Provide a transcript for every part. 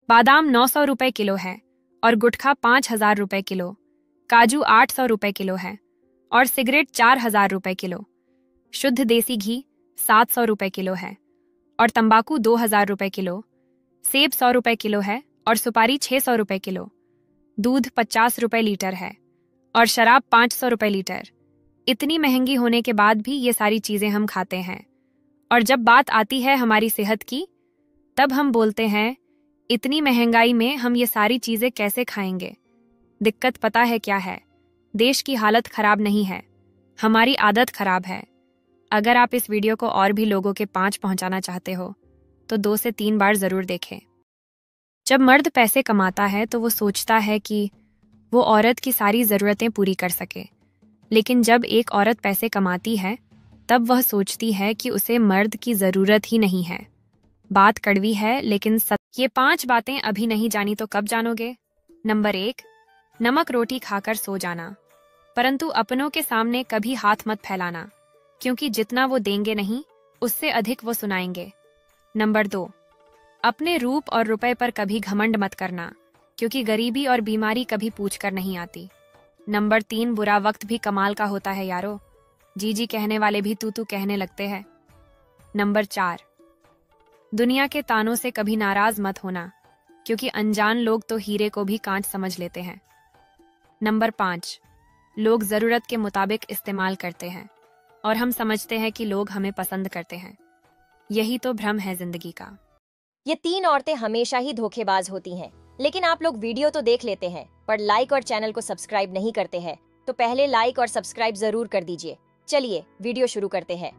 बादाम 900 रुपए किलो है और गुटखा 5,000 रुपए किलो, काजू 800 रुपए किलो है और सिगरेट 4,000 रुपए किलो। शुद्ध देसी घी 700 रुपए किलो है और तंबाकू 2,000 रुपए किलो। सेब 100 रुपए किलो है और सुपारी 600 रुपए किलो। दूध 50 रुपए लीटर है और शराब 500 रुपए लीटर। इतनी महंगी होने के बाद भी ये सारी चीजें हम खाते हैं, और जब बात आती है हमारी सेहत की, तब हम बोलते हैं इतनी महंगाई में हम ये सारी चीजें कैसे खाएंगे। दिक्कत पता है क्या है? देश की हालत खराब नहीं है, हमारी आदत खराब है। अगर आप इस वीडियो को और भी लोगों के पास पहुंचाना चाहते हो तो 2 से 3 बार जरूर देखें। जब मर्द पैसे कमाता है तो वो सोचता है कि वो औरत की सारी ज़रूरतें पूरी कर सके, लेकिन जब एक औरत पैसे कमाती है तब वह सोचती है कि उसे मर्द की ज़रूरत ही नहीं है। बात कड़वी है लेकिन ये 5 बातें अभी नहीं जानी तो कब जानोगे? नंबर 1, नमक रोटी खाकर सो जाना, परंतु अपनों के सामने कभी हाथ मत फैलाना, क्योंकि जितना वो देंगे नहीं उससे अधिक वो सुनाएंगे। नंबर 2, अपने रूप और रुपए पर कभी घमंड मत करना, क्योंकि गरीबी और बीमारी कभी पूछ कर नहीं आती। नंबर 3, बुरा वक्त भी कमाल का होता है यारो, जी जी कहने वाले भी तू तू कहने लगते हैं। नंबर 4, दुनिया के तानों से कभी नाराज मत होना, क्योंकि अनजान लोग तो हीरे को भी कांच समझ लेते हैं। नंबर 5, लोग जरूरत के मुताबिक इस्तेमाल करते हैं और हम समझते हैं कि लोग हमें पसंद करते हैं। यही तो भ्रम है जिंदगी का। ये 3 औरतें हमेशा ही धोखेबाज होती हैं, लेकिन आप लोग वीडियो तो देख लेते हैं पर लाइक और चैनल को सब्सक्राइब नहीं करते हैं, तो पहले लाइक और सब्सक्राइब जरूर कर दीजिए। चलिए वीडियो शुरू करते हैं।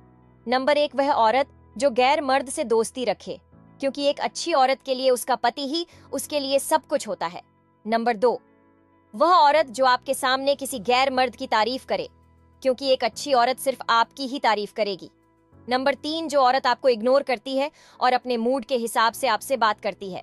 नंबर 1, वह औरत जो गैर मर्द से दोस्ती रखे, क्योंकि एक अच्छी औरत के लिए उसका पति ही उसके लिए सब कुछ होता है। नंबर 2, वह औरत जो आपके सामने किसी गैर मर्द की तारीफ करे, क्योंकि एक अच्छी औरत सिर्फ आपकी ही तारीफ करेगी। नंबर 3, जो औरत आपको इग्नोर करती है और अपने मूड के हिसाब से आपसे बात करती है।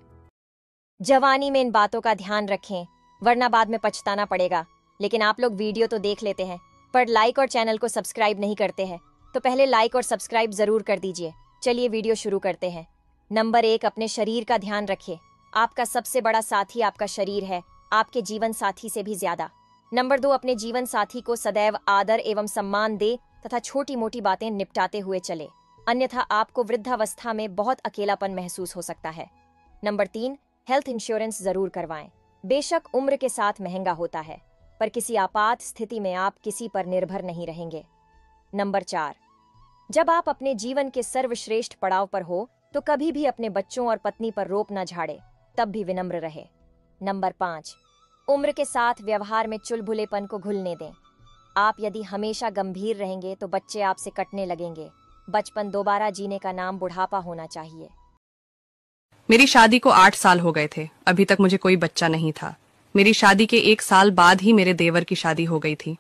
जवानी में इन बातों का ध्यान रखें, वरना बाद में पछताना पड़ेगा। लेकिन आप लोग वीडियो तो देख लेते हैं पर लाइक और चैनल को सब्सक्राइब नहीं करते हैं, तो पहले लाइक और सब्सक्राइब जरूर कर दीजिए। चलिए वीडियो शुरू करते हैं। नंबर 1, अपने शरीर का ध्यान रखिए। आपका सबसे बड़ा साथी आपका शरीर है, आपके जीवन साथी से भी ज्यादा। नंबर 2, अपने जीवन साथी को सदैव आदर एवं सम्मान दे तथा छोटी मोटी बातें निपटाते हुए चले, अन्यथा आपको वृद्धावस्था में बहुत अकेलापन महसूस हो सकता है। नंबर 3, हेल्थ इंश्योरेंस जरूर करवाएं। बेशक उम्र के साथ महंगा होता है, पर किसी आपात स्थिति में आप किसी पर निर्भर नहीं रहेंगे। नंबर 4, जब आप अपने जीवन के सर्वश्रेष्ठ पड़ाव पर हो तो कभी भी अपने बच्चों और पत्नी पर रोप न झाड़े, तब भी विनम्र रहे। नंबर 5, उम्र के साथ व्यवहार में चुलबुलेपन को घुलने दें। आप यदि हमेशा गंभीर रहेंगे तो बच्चे आपसे कटने लगेंगे। बचपन दोबारा जीने का नाम बुढ़ापा होना चाहिए। मेरी शादी को 8 साल हो गए थे, अभी तक मुझे कोई बच्चा नहीं था। मेरी शादी के 1 साल बाद ही मेरे देवर की शादी हो गई थी।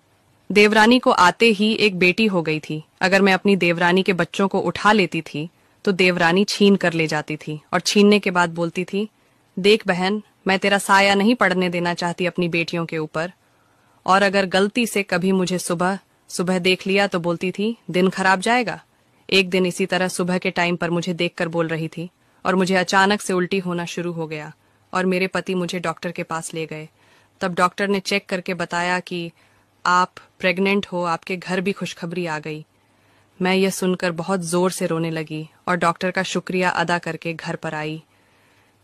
देवरानी को आते ही एक बेटी हो गई थी। अगर मैं अपनी देवरानी के बच्चों को उठा लेती थी तो देवरानी छीन कर ले जाती थी और छीनने के बाद बोलती थी, देख बहन, मैं तेरा साया नहीं पड़ने देना चाहती अपनी बेटियों के ऊपर। और अगर गलती से कभी मुझे सुबह सुबह देख लिया तो बोलती थी, दिन खराब जाएगा। एक दिन इसी तरह सुबह के टाइम पर मुझे देखकर बोल रही थी और मुझे अचानक से उल्टी होना शुरू हो गया और मेरे पति मुझे डॉक्टर के पास ले गए। तब डॉक्टर ने चेक करके बताया कि आप प्रेग्नेंट हो, आपके घर भी खुशखबरी आ गई। मैं यह सुनकर बहुत जोर से रोने लगी और डॉक्टर का शुक्रिया अदा करके घर पर आई।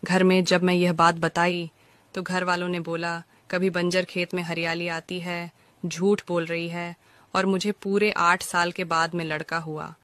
घर में जब मैं यह बात बताई तो घर वालों ने बोला, कभी बंजर खेत में हरियाली आती है, झूठ बोल रही है। और मुझे पूरे 8 साल के बाद में लड़का हुआ।